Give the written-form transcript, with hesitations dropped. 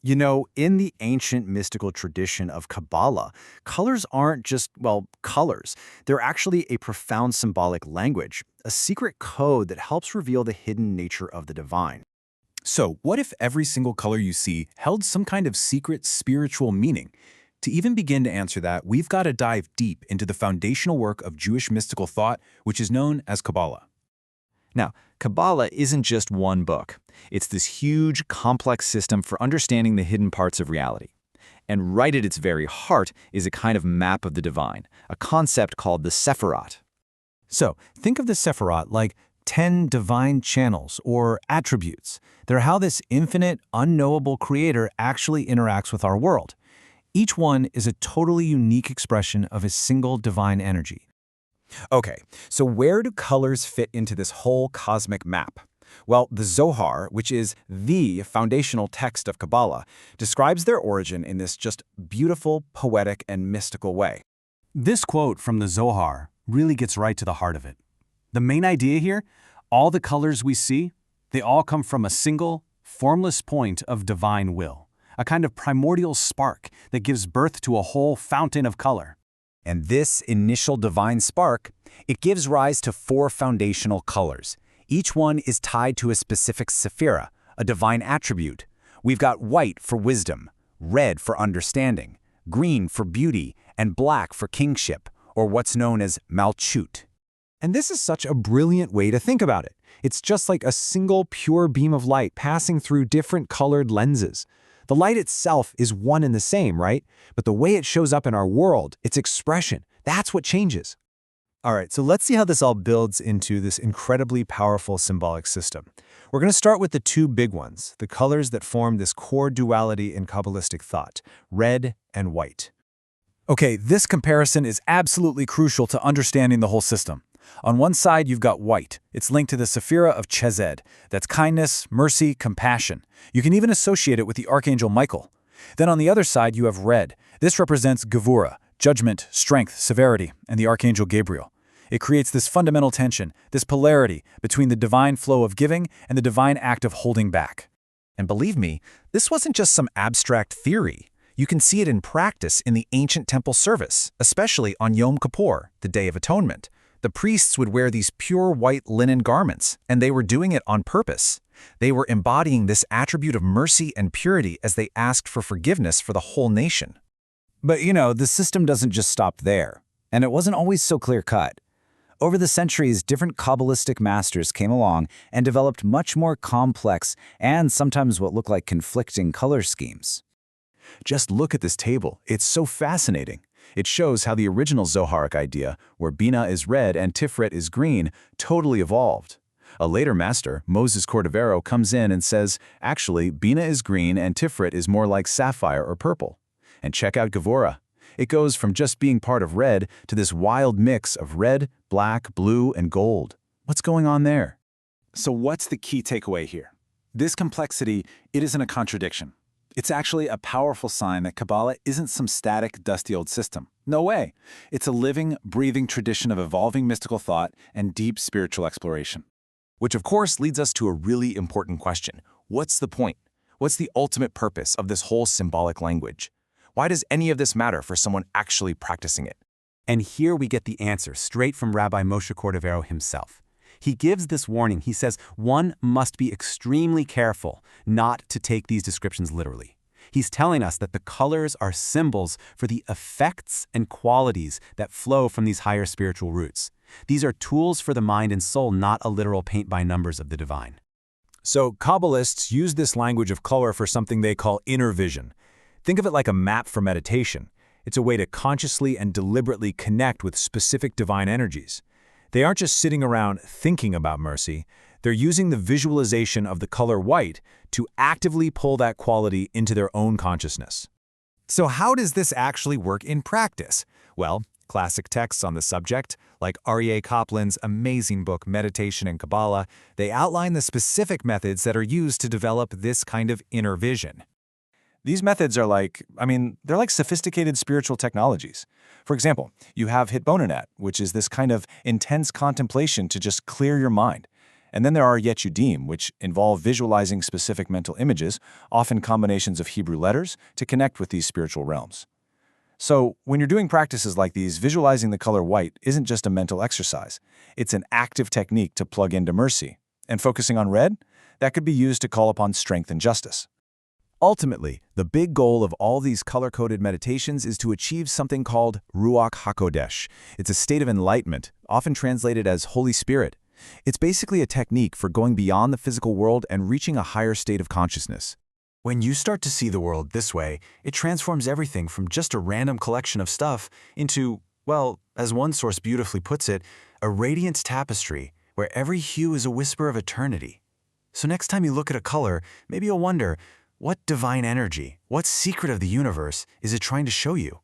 You know, in the ancient mystical tradition of Kabbalah, colors aren't just, well, colors. They're actually a profound symbolic language, a secret code that helps reveal the hidden nature of the divine. So, what if every single color you see held some kind of secret spiritual meaning? To even begin to answer that, we've got to dive deep into the foundational work of Jewish mystical thought, which is known as Kabbalah. Now, Kabbalah isn't just one book. It's this huge, complex system for understanding the hidden parts of reality. And right at its very heart is a kind of map of the divine, a concept called the Sephirot. So, think of the Sephirot like 10 divine channels or attributes. They're how this infinite, unknowable creator actually interacts with our world. Each one is a totally unique expression of a single divine energy. Okay, so where do colors fit into this whole cosmic map? Well, the Zohar, which is the foundational text of Kabbalah, describes their origin in this just beautiful, poetic, and mystical way. This quote from the Zohar really gets right to the heart of it. The main idea here, all the colors we see, they all come from a single, formless point of divine will, a kind of primordial spark that gives birth to a whole fountain of color. And this initial divine spark, it gives rise to 4 foundational colors. Each one is tied to a specific sephira, a divine attribute. We've got white for wisdom, red for understanding, green for beauty, and black for kingship, or what's known as malchut. And this is such a brilliant way to think about it. It's just like a single pure beam of light passing through different colored lenses. The light itself is one and the same, right? But the way it shows up in our world, its expression, that's what changes. All right, so let's see how this all builds into this incredibly powerful symbolic system. We're going to start with the 2 big ones, the colors that form this core duality in Kabbalistic thought, red and white. Okay, this comparison is absolutely crucial to understanding the whole system. On one side, you've got white. It's linked to the Sephira of Chesed. That's kindness, mercy, compassion. You can even associate it with the Archangel Michael. Then on the other side, you have red. This represents Gevura, judgment, strength, severity, and the Archangel Gabriel. It creates this fundamental tension, this polarity between the divine flow of giving and the divine act of holding back. And believe me, this wasn't just some abstract theory. You can see it in practice in the ancient temple service, especially on Yom Kippur, the Day of Atonement. The priests would wear these pure white linen garments, and they were doing it on purpose. They were embodying this attribute of mercy and purity as they asked for forgiveness for the whole nation. But you know, the system doesn't just stop there, and it wasn't always so clear-cut. Over the centuries, different Kabbalistic masters came along and developed much more complex and sometimes what look like conflicting color schemes. Just look at this table. It's so fascinating. It shows how the original Zoharic idea, where Bina is red and Tiferet is green, totally evolved. A later master, Moses Cordovero, comes in and says, actually, Bina is green and Tiferet is more like sapphire or purple. And check out Gevura. It goes from just being part of red to this wild mix of red, black, blue, and gold. What's going on there? So what's the key takeaway here? This complexity, it isn't a contradiction. It's actually a powerful sign that Kabbalah isn't some static, dusty old system. No way. It's a living, breathing tradition of evolving mystical thought and deep spiritual exploration. Which of course leads us to a really important question. What's the point? What's the ultimate purpose of this whole symbolic language? Why does any of this matter for someone actually practicing it? And here we get the answer straight from Rabbi Moshe Cordovero himself. He gives this warning. He says one must be extremely careful not to take these descriptions literally. He's telling us that the colors are symbols for the effects and qualities that flow from these higher spiritual roots. These are tools for the mind and soul, not a literal paint by numbers of the divine. So Kabbalists use this language of color for something they call inner vision. Think of it like a map for meditation. It's a way to consciously and deliberately connect with specific divine energies. They aren't just sitting around thinking about mercy. They're using the visualization of the color white to actively pull that quality into their own consciousness. So how does this actually work in practice? Well, classic texts on the subject, like Aryeh Kaplan's amazing book Meditation and Kabbalah, they outline the specific methods that are used to develop this kind of inner vision. These methods are they're like sophisticated spiritual technologies. For example, you have Hitbonenat, which is this kind of intense contemplation to just clear your mind. And then there are Yechudim, which involve visualizing specific mental images, often combinations of Hebrew letters, to connect with these spiritual realms. So, when you're doing practices like these, visualizing the color white isn't just a mental exercise. It's an active technique to plug into mercy. And focusing on red? That could be used to call upon strength and justice. Ultimately, the big goal of all these color-coded meditations is to achieve something called Ruach HaKodesh. It's a state of enlightenment, often translated as Holy Spirit. It's basically a technique for going beyond the physical world and reaching a higher state of consciousness. When you start to see the world this way, it transforms everything from just a random collection of stuff into, well, as one source beautifully puts it, a radiant tapestry where every hue is a whisper of eternity. So next time you look at a color, maybe you'll wonder, what divine energy, what secret of the universe is it trying to show you?